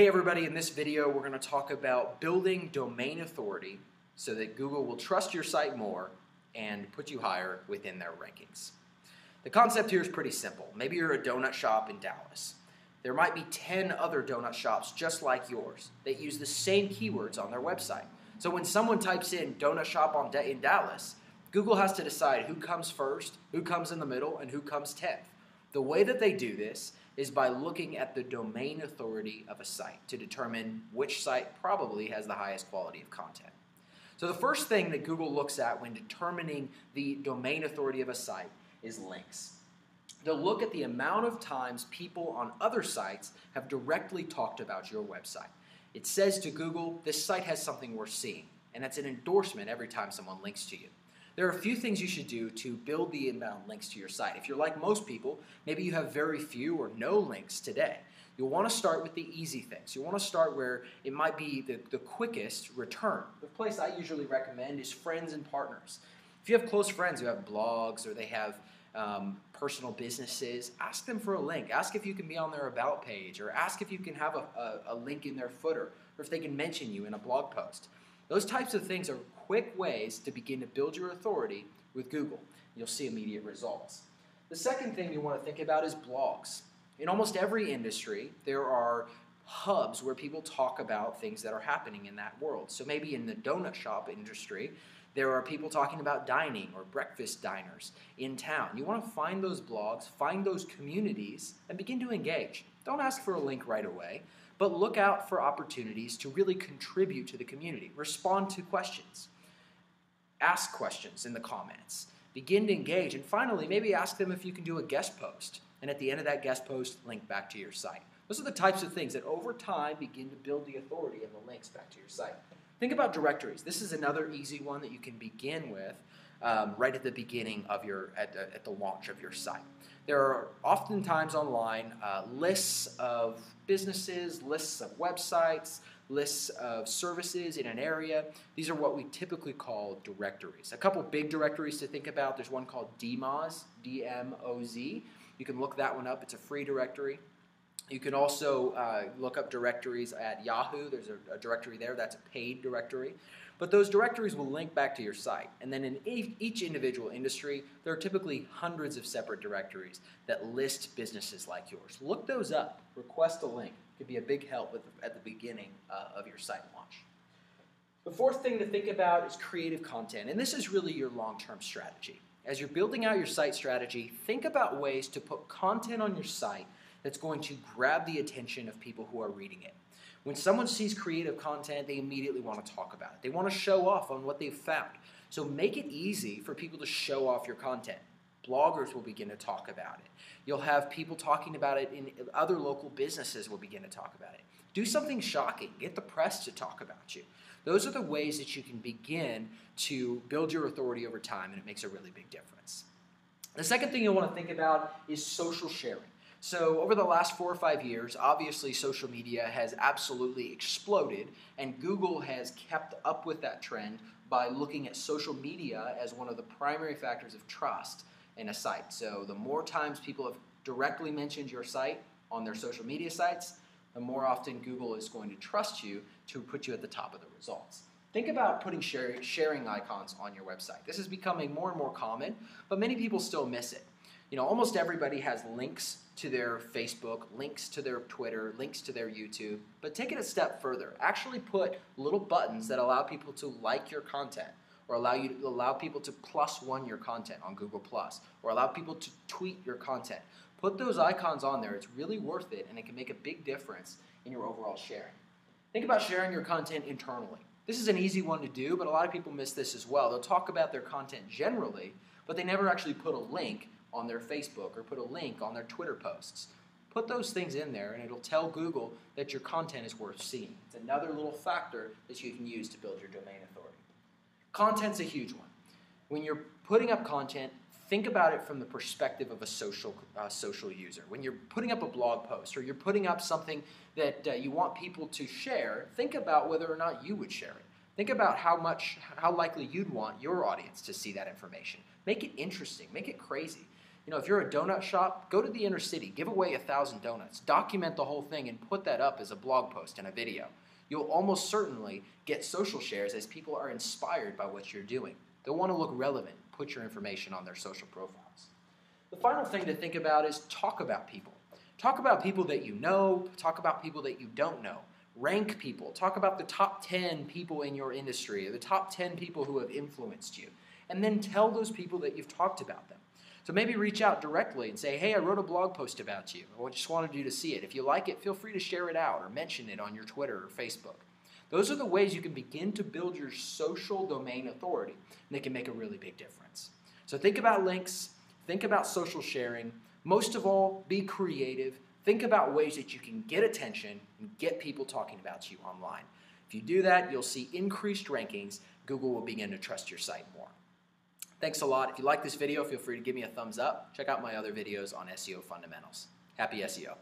Hey everybody, in this video we're going to talk about building domain authority so that Google will trust your site more and put you higher within their rankings. The concept here is pretty simple. Maybe you're a donut shop in Dallas. There might be 10 other donut shops just like yours that use the same keywords on their website. So when someone types in donut shop in Dallas, Google has to decide who comes first, who comes in the middle, and who comes 10th. The way that they do this is by looking at the domain authority of a site to determine which site probably has the highest quality of content. So the first thing that Google looks at when determining the domain authority of a site is links. They'll look at the amount of times people on other sites have directly talked about your website. It says to Google, this site has something worth seeing, and that's an endorsement every time someone links to you. There are a few things you should do to build the inbound links to your site. If you're like most people, maybe you have very few or no links today. You'll want to start with the easy things. You want to start where it might be the quickest return. The place I usually recommend is friends and partners. If you have close friends who have blogs or they have personal businesses, ask them for a link. Ask if you can be on their about page, or ask if you can have a link in their footer, or if they can mention you in a blog post. Those types of things are quick ways to begin to build your authority with Google. You'll see immediate results. The second thing you want to think about is blogs. In almost every industry, there are hubs where people talk about things that are happening in that world. So maybe in the donut shop industry, there are people talking about dining or breakfast diners in town. You want to find those blogs, find those communities, and begin to engage. Don't ask for a link right away, but look out for opportunities to really contribute to the community. Respond to questions. Ask questions in the comments. Begin to engage. And finally, maybe ask them if you can do a guest post. And at the end of that guest post, link back to your site. Those are the types of things that over time begin to build the authority and the links back to your site. Think about directories. This is another easy one that you can begin with right at the beginning of at the launch of your site. There are oftentimes online lists of businesses, lists of websites, lists of services in an area. These are what we typically call directories. A couple big directories to think about. There's one called DMOZ, D-M-O-Z. You can look that one up. It's a free directory. You can also look up directories at Yahoo. There's a directory there. That's a paid directory. But those directories will link back to your site. And then in each individual industry, there are typically hundreds of separate directories that list businesses like yours. Look those up. Request a link. It could be a big help at the beginning of your site launch. The fourth thing to think about is creative content. And this is really your long-term strategy. As you're building out your site strategy, think about ways to put content on your site that's going to grab the attention of people who are reading it. When someone sees creative content, they immediately want to talk about it. They want to show off on what they've found. So make it easy for people to show off your content. Bloggers will begin to talk about it. You'll have people talking about it in other local businesses will begin to talk about it. Do something shocking. Get the press to talk about you. Those are the ways that you can begin to build your authority over time, and it makes a really big difference. The second thing you'll want to think about is social sharing. So over the last 4 or 5 years, obviously social media has absolutely exploded, and Google has kept up with that trend by looking at social media as one of the primary factors of trust in a site. So the more times people have directly mentioned your site on their social media sites, the more often Google is going to trust you to put you at the top of the results. Think about putting sharing icons on your website. This is becoming more and more common, but many people still miss it. You know, almost everybody has links to their Facebook, links to their Twitter, links to their YouTube, but take it a step further. Actually put little buttons that allow people to like your content, or allow people to +1 your content on Google+, or allow people to tweet your content. Put those icons on there. It's really worth it, and it can make a big difference in your overall sharing. Think about sharing your content internally. This is an easy one to do, but a lot of people miss this as well. They'll talk about their content generally, but they never actually put a link on their Facebook or put a link on their Twitter posts. Put those things in there and it'll tell Google that your content is worth seeing. It's another little factor that you can use to build your domain authority. Content's a huge one. When you're putting up content, think about it from the perspective of a social user. When you're putting up a blog post or you're putting up something that you want people to share, think about whether or not you would share it. Think about how likely you'd want your audience to see that information. Make it interesting. Make it crazy. If you're a donut shop, go to the inner city, give away 1,000 donuts, document the whole thing, and put that up as a blog post and a video. You'll almost certainly get social shares as people are inspired by what you're doing. They'll want to look relevant, put your information on their social profiles. The final thing to think about is talk about people. Talk about people that you know, talk about people that you don't know. Rank people. Talk about the top 10 people in your industry, or the top 10 people who have influenced you. And then tell those people that you've talked about them. So maybe reach out directly and say, hey, I wrote a blog post about you. I just wanted you to see it. If you like it, feel free to share it out or mention it on your Twitter or Facebook. Those are the ways you can begin to build your social domain authority, and they can make a really big difference. So think about links, think about social sharing. Most of all, be creative. Think about ways that you can get attention and get people talking about you online. If you do that, you'll see increased rankings. Google will begin to trust your site more. Thanks a lot. If you like this video, feel free to give me a thumbs up. Check out my other videos on SEO fundamentals. Happy SEO.